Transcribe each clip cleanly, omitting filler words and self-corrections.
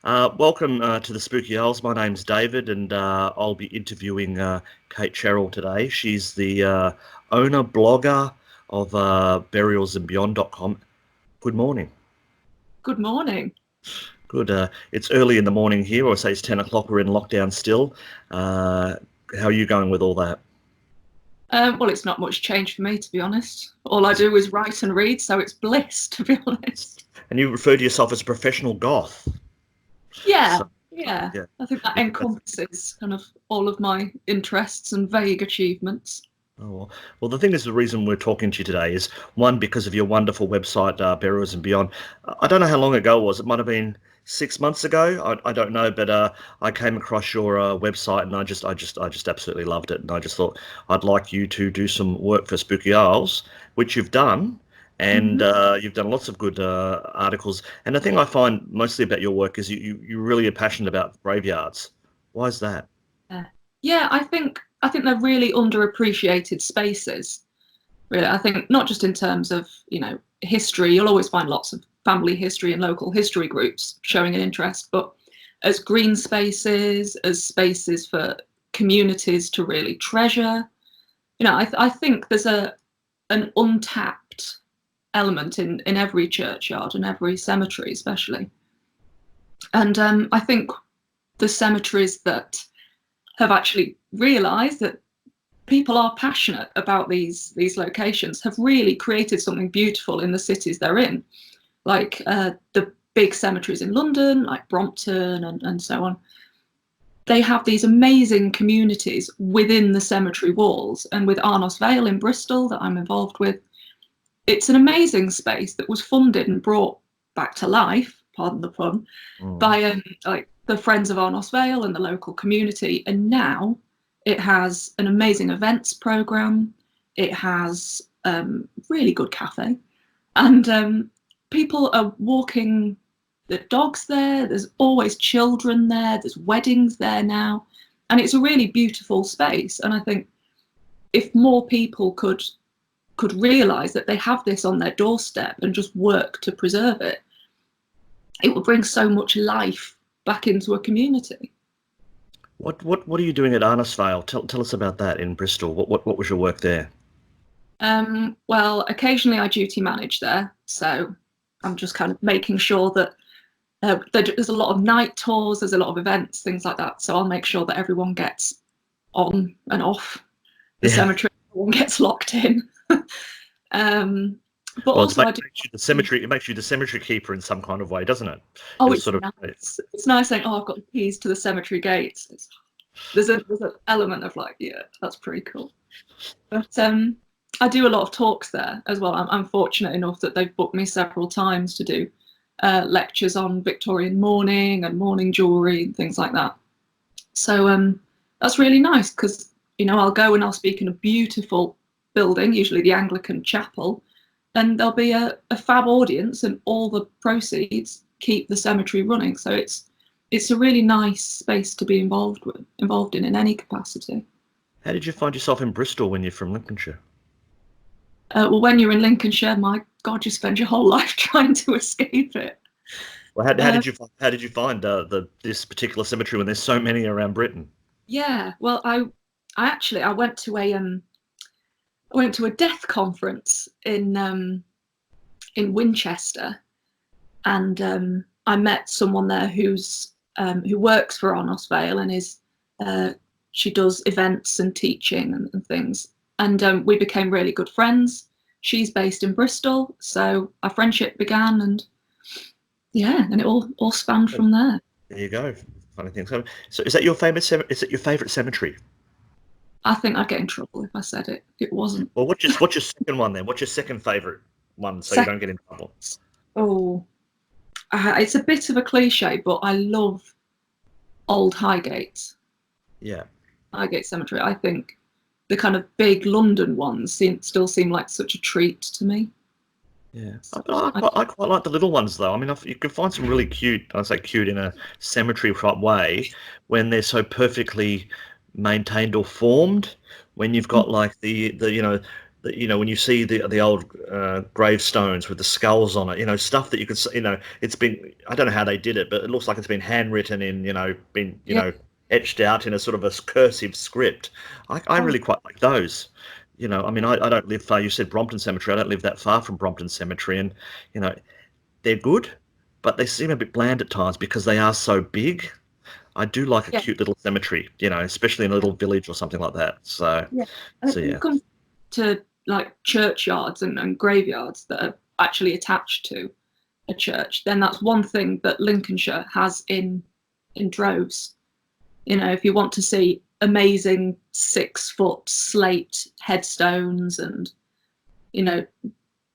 Welcome to the Spooky Owls. My name's David, and I'll be interviewing Kate Cherrell today. She's the owner, blogger of burialsandbeyond.com. Good morning. Good morning. Good. It's early in the morning here, or say it's 10 o'clock. We're in lockdown still. How are you going with all that? Well, it's not much change for me, to be honest. All I do is write and read, so it's bliss, to be honest. And you refer to yourself as a professional goth. Yeah, So, yeah. yeah. I think that encompasses kind of all of my interests and vague achievements. Oh, well, the thing is, the reason we're talking to you today is, one, because of your wonderful website, Burials and Beyond. I don't know how long ago it was. It might have been 6 months ago. I don't know, but I came across your website, and I just absolutely loved it. And I just thought I'd like you to do some work for Spooky Isles, which you've done, and you've done lots of good articles. And the thing I find mostly about your work is you really are passionate about graveyards. Why is that? Yeah, I think they're really underappreciated spaces. Really, I think not just in terms of history. You'll always find lots of family history and local history groups showing an interest, but as green spaces, as spaces for communities to really treasure, I think there's an untapped element in every churchyard and every cemetery, especially. And I think the cemeteries that have actually realised that people are passionate about these locations have really created something beautiful in the cities they're in, like the big cemeteries in London, like Brompton and so on. They have these amazing communities within the cemetery walls, and with Arnos Vale in Bristol that I'm involved with, it's an amazing space that was funded and brought back to life, pardon the pun, by like the Friends of Arnos Vale and the local community. And now it has an amazing events program. It has really good cafe, and people are walking the dogs there. There's always children there. There's weddings there now, and it's a really beautiful space. And I think if more people could realise that they have this on their doorstep and just work to preserve it, it would bring so much life back into a community. What are you doing at Arnos Vale? Tell us about that in Bristol. What was your work there? Well, occasionally I duty manage there, so I'm just kind of making sure that there's a lot of night tours, there's a lot of events, things like that. So I'll make sure that everyone gets on and off the cemetery, everyone gets locked in. But well, also, it makes you the cemetery keeper in some kind of way, doesn't it? Oh, it's nice. It's nice saying, "Oh, I've got the keys to the cemetery gates." There's an element of like, yeah, that's pretty cool. But I do a lot of talks there as well. I'm fortunate enough that they've booked me several times to do lectures on Victorian mourning and mourning jewellery and things like that. So that's really nice because I'll go and I'll speak in a beautiful building, usually the Anglican chapel, and there'll be a fab audience, and all the proceeds keep the cemetery running. So it's a really nice space to be involved in any capacity. How did you find yourself in Bristol when you're from Lincolnshire? Well, when you're in Lincolnshire, my God, you spend your whole life trying to escape it. Well, how did you find this particular cemetery when there's so many around Britain? Yeah, well, I went to a death conference in Winchester, and I met someone there who works for Arnos Vale and she does events and teaching and things, and we became really good friends. She's based in Bristol, so our friendship began, and and it all spanned from there. There you go. Funny thing. So is that your famous? Is it your favourite cemetery? I think I'd get in trouble if I said it. It wasn't. Well, what's your second one then? What's your second favourite one, so you don't get in trouble? Oh, it's a bit of a cliche, but I love Old Highgate. Yeah. Highgate Cemetery. I think the kind of big London ones still seem like such a treat to me. Yeah, I quite like the little ones though. I mean, you can find some really cute. I say cute in a cemetery type way when they're so perfectly maintained or formed. When you've got like the when you see the old gravestones with the skulls on it, stuff that you could, it's been, I don't know how they did it, but it looks like it's been handwritten in, been, Yeah. etched out in a sort of a cursive script. I Oh, really quite like those. I mean, I don't live far. You said Brompton Cemetery. I don't live that far from Brompton Cemetery, and you know, they're good, but they seem a bit bland at times because they are so big. I do like a yeah. cute little cemetery, especially in a little village or something like that. So, Yeah. And so when yeah, it comes to like churchyards and graveyards that are actually attached to a church, then that's one thing that Lincolnshire has in droves. If you want to see amazing 6-foot slate headstones and, you know,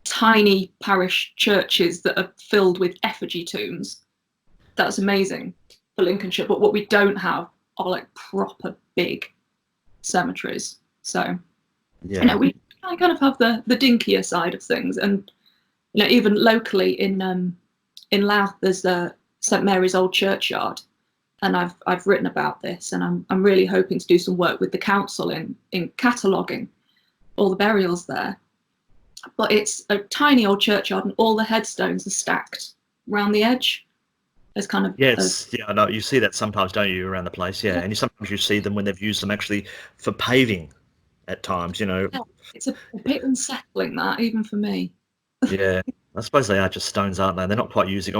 tiny parish churches that are filled with effigy tombs, that's amazing for Lincolnshire. But what we don't have are like proper big cemeteries. So, yeah, I kind of have the dinkier side of things, and even locally in Louth, there's the St Mary's Old Churchyard, and I've written about this, and I'm really hoping to do some work with the council in cataloguing all the burials there. But it's a tiny old churchyard, and all the headstones are stacked around the edge. There's kind of yes, yeah. I know you see that sometimes, don't you, around the place? Yeah, yeah, and sometimes you see them when they've used them actually for paving at times. yeah, it's a bit unsettling, that, even for me. Yeah, I suppose they are just stones, aren't they? They're not quite using.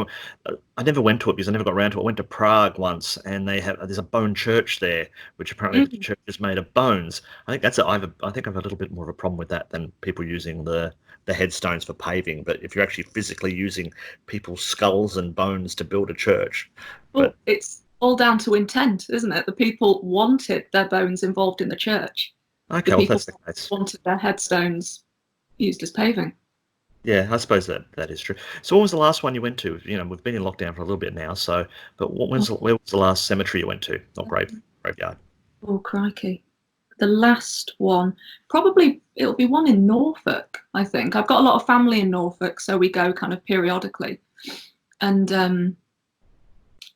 I never went to it because I never got around to it. I went to Prague once, and there's a bone church there, which apparently the Mm. church is made of bones. I think I think I've a little bit more of a problem with that than people using the headstones for paving. But if you're actually physically using people's skulls and bones to build a church, Well, but it's all down to intent, isn't it? The people wanted their bones involved in the church. The okay, well people that's the case. wanted their headstones used as paving. Yeah, I suppose that is true. So, what was the last one you went to? We've been in lockdown for a little bit now. So, but where was the last cemetery you went to? Or graveyard? Oh, crikey. The last one, probably it'll be one in Norfolk, I think. I've got a lot of family in Norfolk, so we go kind of periodically. And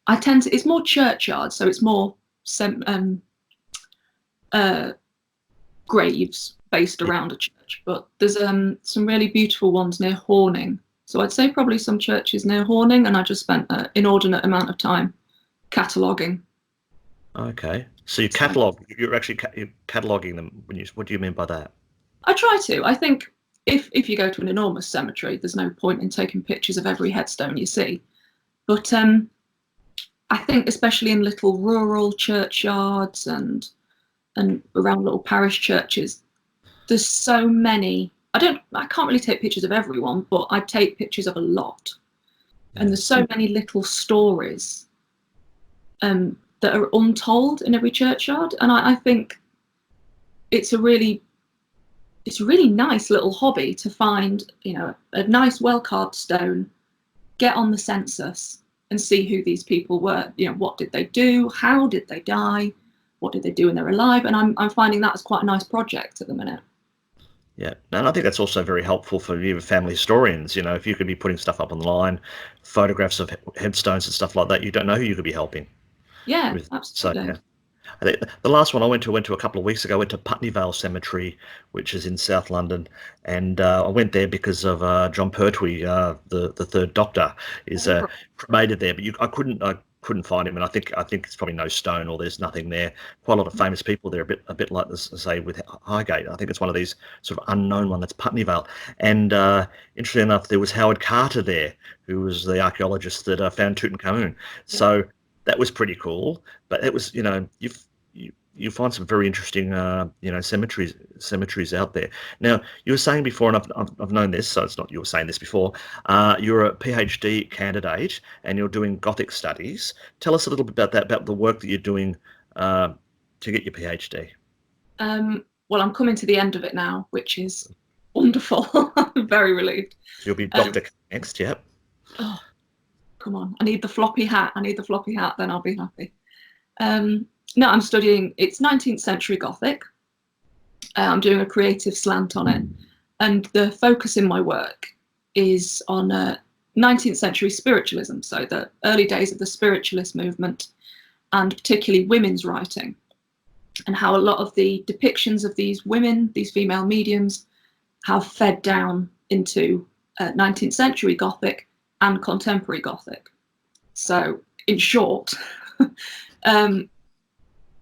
it's more churchyard, so it's more uh, graves based Yeah. around a church. But there's some really beautiful ones near Horning. So I'd say probably some churches near Horning, and I just spent an inordinate amount of time cataloguing. Okay. So So you're actually you're cataloging them what do you mean by that? I try to. I think if you go to an enormous cemetery, there's no point in taking pictures of every headstone you see. But I think especially in little rural churchyards and around little parish churches, there's so many. I can't really take pictures of everyone, but I take pictures of a lot. And Yeah. there's so many little stories that are untold in every churchyard. And I think it's a really nice little hobby to find, a nice well carved stone, get on the census and see who these people were. What did they do? How did they die? What did they do when they were alive? And I'm finding that as quite a nice project at the minute. Yeah. And I think that's also very helpful for you family historians. If you could be putting stuff up online, photographs of headstones and stuff like that, you don't know who you could be helping Yeah, with. So absolutely. yeah. I think the last one I went to a couple of weeks ago. I went to Putney Vale Cemetery, which is in South London, and I went there because of John Pertwee, the third Doctor, is cremated there. But I couldn't find him, and I think it's probably no stone or there's nothing there. Quite a lot of famous people there, a bit like this, say with Highgate. I think it's one of these sort of unknown one that's Putney Vale. And interestingly enough, there was Howard Carter there, who was the archaeologist that found Tutankhamun. Yeah. So that was pretty cool. But it was, you find some very interesting, cemeteries out there. Now, you were saying before, and I've known this, so it's not you were saying this before. You're a PhD candidate, and you're doing Gothic studies. Tell us a little bit about that, about the work that you're doing to get your PhD. Well, I'm coming to the end of it now, which is wonderful. I'm very relieved. So you'll be Um, Doctor next, yep. oh, come on. I need the floppy hat. Then I'll be happy. No, I'm studying, it's 19th century Gothic. I'm doing a creative slant on it. And the focus in my work is on 19th century spiritualism, so the early days of the spiritualist movement, and particularly women's writing, and how a lot of the depictions of these women, these female mediums, have fed down into 19th century Gothic and contemporary Gothic. So, in short, there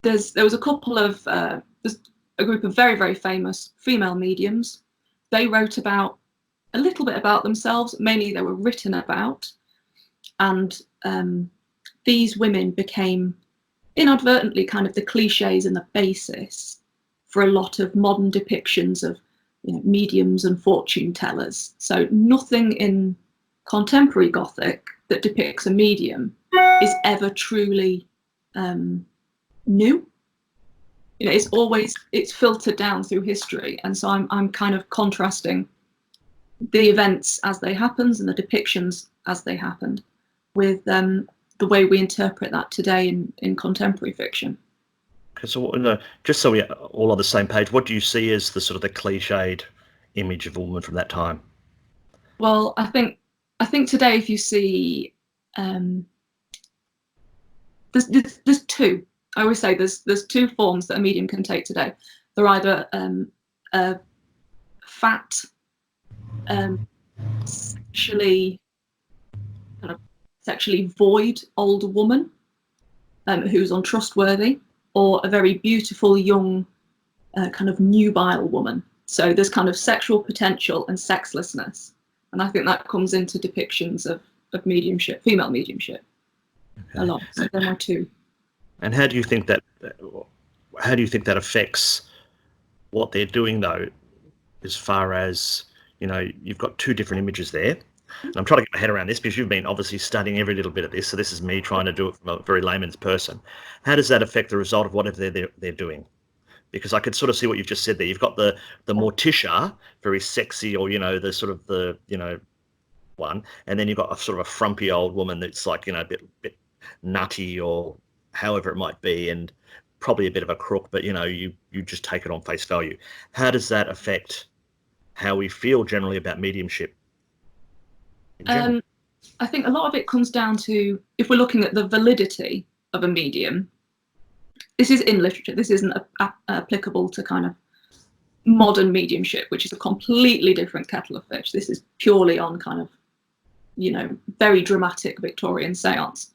was a couple of there's a group of very, very famous female mediums. They wrote about a little bit about themselves. Mainly, they were written about, and these women became inadvertently kind of the cliches and the basis for a lot of modern depictions of, you know, mediums and fortune tellers. So nothing in contemporary Gothic that depicts a medium is ever truly new. You know, it's filtered down through history, and so I'm kind of contrasting the events as they happened and the depictions as they happened with the way we interpret that today in contemporary fiction. Okay, so just so we're all on the same page, what do you see as the sort of the cliched image of a woman from that time? Well, I think today, if you see, there's two. I always say there's two forms that a medium can take today. They're either a fat, sexually void older woman who's untrustworthy, or a very beautiful young kind of nubile woman. So there's kind of sexual potential and sexlessness, and I think that comes into depictions of mediumship, female mediumship, a lot. So they're my two. And how do you think that affects what they're doing, though, as far as, you know, you've got two different images there. And I'm trying to get my head around this because you've been obviously studying every little bit of this. So this is me trying to do it from a very layman's person. How does that affect the result of whatever they're doing? Because I could sort of see what you've just said there. You've got the Morticia, very sexy, or, you know, the sort of the, you know, one, and then you've got a sort of a frumpy old woman that's like, you know, a bit nutty, or however it might be, and probably a bit of a crook, but, you know, you just take it on face value. How does that affect how we feel generally about mediumship? I think a lot of it comes down to, if we're looking at the validity of a medium, this is in literature, this isn't applicable to kind of modern mediumship, which is a completely different kettle of fish. This is purely on kind of, you know, very dramatic Victorian seance.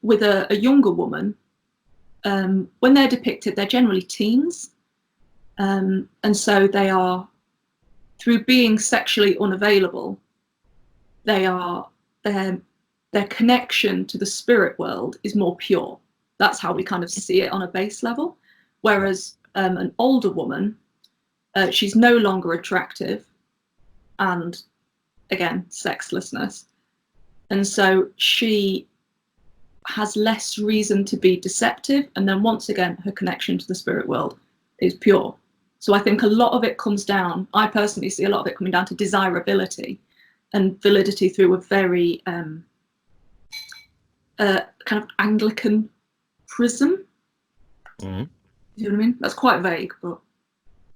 With a younger woman, when they're depicted, they're generally teens, and so they are, through being sexually unavailable, their connection to the spirit world is more pure. That's how we kind of see it on a base level. Whereas an older woman, she's no longer attractive, and again, sexlessness, and so she has less reason to be deceptive, and then once again her connection to the spirit world is pure. So I think a lot of it comes down, I personally see a lot of it coming down to desirability and validity through a very kind of Anglican prism. Mm-hmm. You know what I mean? That's quite vague, but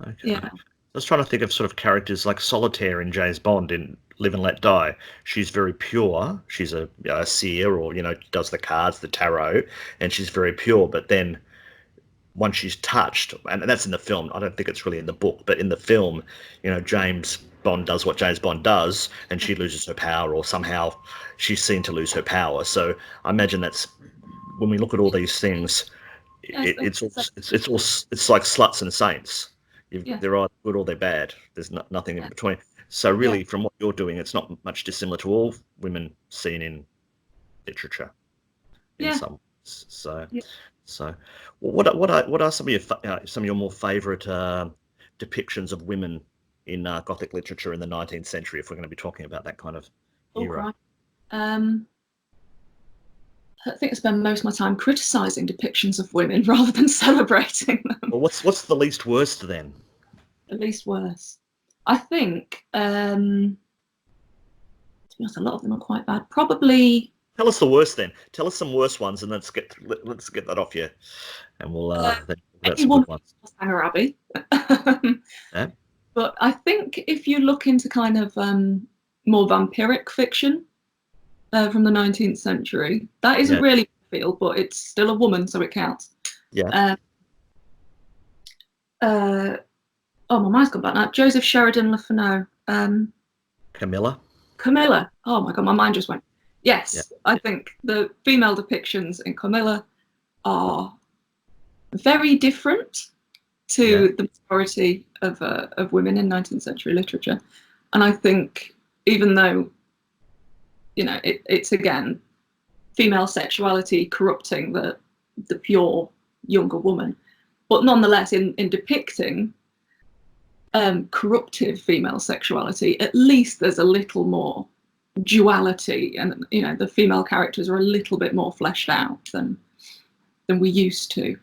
okay. Yeah. I was trying to think of sort of characters like Solitaire in James Bond in Live and Let Die. She's very pure. She's a seer, or, you know, does the cards, the tarot, and she's very pure. But then once she's touched, and that's in the film, I don't think it's really in the book, but in the film, you know, James Bond does what James Bond does, and she loses her power, or somehow she's seen to lose her power. So I imagine that's, when we look at all these things, it's like sluts and saints. They're either good or they're bad. There's nothing in between. So really, from what you're doing, it's not much dissimilar to all women seen in literature. In some, so what are some of your more favourite depictions of women in Gothic literature in the 19th century, if we're going to be talking about that kind of era? I think I spend most of my time criticising depictions of women rather than celebrating them. Well, what's the least worst then? The least worst, I think. To be honest, a lot of them are quite bad. Probably. Tell us the worst then. Tell us some worse ones, and let's get that off you, and we'll then talk some good ones. Abbey. Yeah? But I think if you look into kind of more vampiric fiction from the 19th century, that isn't really a field, but it's still a woman, so it counts. Yeah. Oh, my mind's gone back now. Joseph Sheridan Le Fanu. Camilla. Camilla. Oh my God, my mind just went. Yeah. Yes, I think the female depictions in Camilla are very different to the majority of women in 19th century literature. And I think even though, it's again female sexuality corrupting the pure younger woman, but nonetheless in depicting corruptive female sexuality, at least there's a little more duality, and the female characters are a little bit more fleshed out than we used to.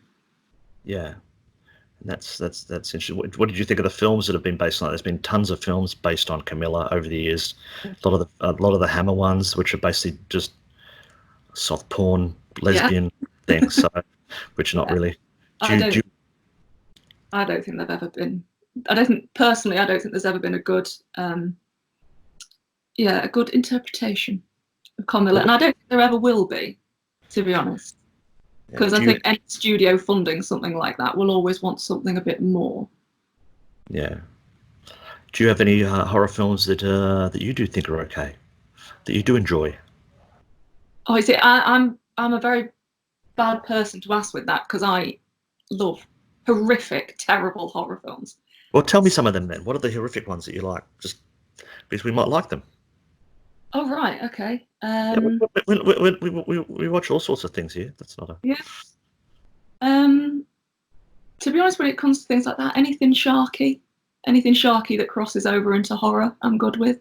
Yeah. And that's interesting. What did you think of the films that have been based on it? There's been tons of films based on Camilla over the years. A lot of the Hammer ones, which are basically just soft porn, lesbian things, so which are not really. I don't think they've ever been. I don't think there's ever been a good, a good interpretation of Camilla, and I don't think there ever will be, to be honest. Because I think any studio funding something like that will always want something a bit more. Yeah. Do you have any horror films that you do think are okay, that you do enjoy? Oh, I see. I'm a very bad person to ask with that, because I love horrific, terrible horror films. Well, tell me some of them then. What are the horrific ones that you like? Just because we might like them. Oh, right. Okay. We watch all sorts of things here. That's not a. Yeah. To be honest, when it comes to things like that, anything sharky that crosses over into horror, I'm good with.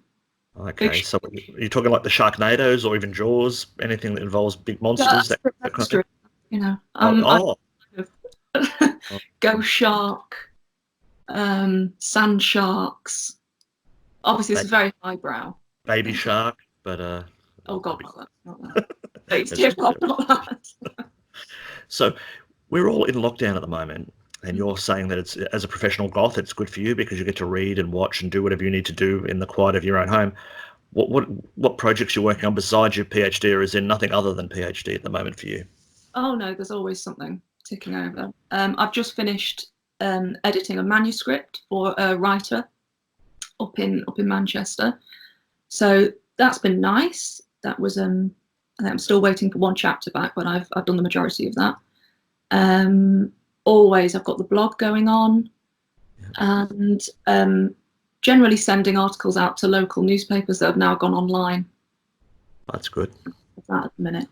Okay, so are you talking like the Sharknadoes or even Jaws? Anything that involves big monsters? That's true. I ghost shark, sand sharks. Obviously, this is very highbrow. Baby shark, but oh God, not that. Not that. So we're all in lockdown at the moment, and you're saying that it's, as a professional goth, it's good for you because you get to read and watch and do whatever you need to do in the quiet of your own home. What projects you're working on besides your PhD, or is there nothing other than PhD at the moment for you? Oh no, there's always something ticking over. I've just finished editing a manuscript for a writer up in Manchester, so that's been nice. That was I think I'm still waiting for one chapter back, but I've done the majority of that. Always I've got the blog going on, and generally sending articles out to local newspapers that have now gone online. That's good. That at the minute,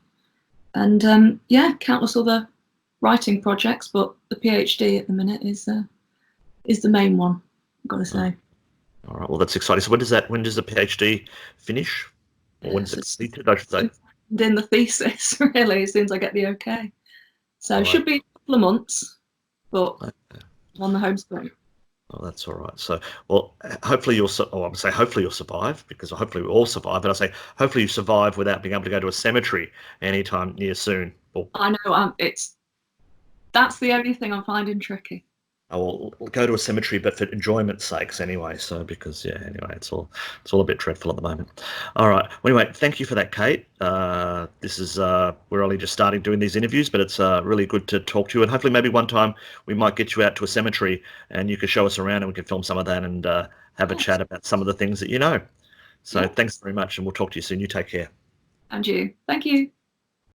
and countless other writing projects, but the PhD at the minute is the main one, I've got to say. All right, well that's exciting. So when does the PhD finish? Or when does it completed, I should say? In the thesis, really, as soon as I get the okay. So it should be a couple of months, but on the home screen. Oh, that's all right. So, well, hopefully I would say hopefully you'll survive, because hopefully we all survive. But I say hopefully you survive without being able to go to a cemetery anytime near soon. I know that's the only thing I'm finding tricky. I will go to a cemetery, but for enjoyment's sakes anyway. So it's all a bit dreadful at the moment. All right. Well, anyway, thank you for that, Kate. This is we're only just starting doing these interviews, but it's really good to talk to you. And hopefully, maybe one time we might get you out to a cemetery and you can show us around and we can film some of that and have a chat about some of the things that you know. So thanks very much, and we'll talk to you soon. You take care. And you. Thank you.